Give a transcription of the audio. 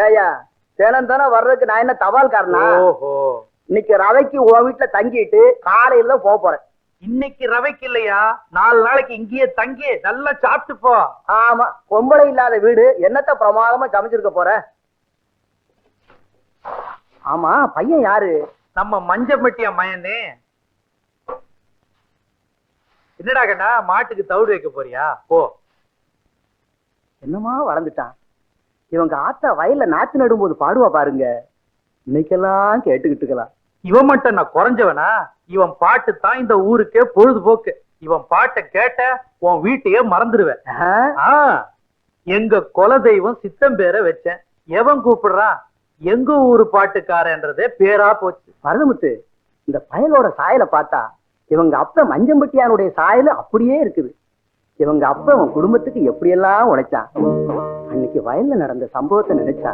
ஏயா தினம் தானே வர்றதுக்கு நான் என்ன தபால்காரனா? ஓஹோ, இன்னைக்கு ரவைக்கு உன் வீட்டுல தங்கிட்டு காலையில தான் போக போறேன். இன்னைக்கு ரவைக்கு இல்லையா, 4 நாளைக்கு இங்கேயே தங்கி நல்லா சாப்பிட்டு போ. ஆமா, பொம்பளை இல்லாத வீடு என்னத்த பிரமாதமா சமைச்சிருக்க போற? ஆமா, பையன் யாரு? நம்ம மஞ்சம்பட்டியா மயனே. என்னடா கண்ணா, மாட்டுக்கு தவிடு வைக்க போறியா? போ. என்னமா வளர்ந்துட்டான். இவங்க ஆத்தா வயல்ல நாத்து நடும்போது பாடுவா பாருங்க, இன்னைக்கெல்லாம் கேட்டுக்கிட்டு இருக்கலாம். இவன் மட்டும் நான் குறைஞ்சவனா? இவன் பாட்டு தான் இந்த ஊருக்கே பொழுதுபோக்கு. இவன் பாட்டை கேட்ட உன் வீட்டையே மறந்துடுவேன். எங்க குலதெய்வம் சித்தம் பேரை வச்சேன். எவன் கூப்பிடுறான்? எங்க ஊரு பாட்டுக்காரன்றதே பேரா போச்சு. மருதமுத்து, இந்த பயலோட சாயலை பார்த்தா இவங்க அப்ப மஞ்சம்பட்டியானுடைய சாயல் அப்படியே இருக்குது. இவங்க அப்ப அவன் குடும்பத்துக்கு எப்படியெல்லாம் உழைச்சான். அன்னைக்கு வயல்ல நடந்த சம்பவத்தை நினைச்சா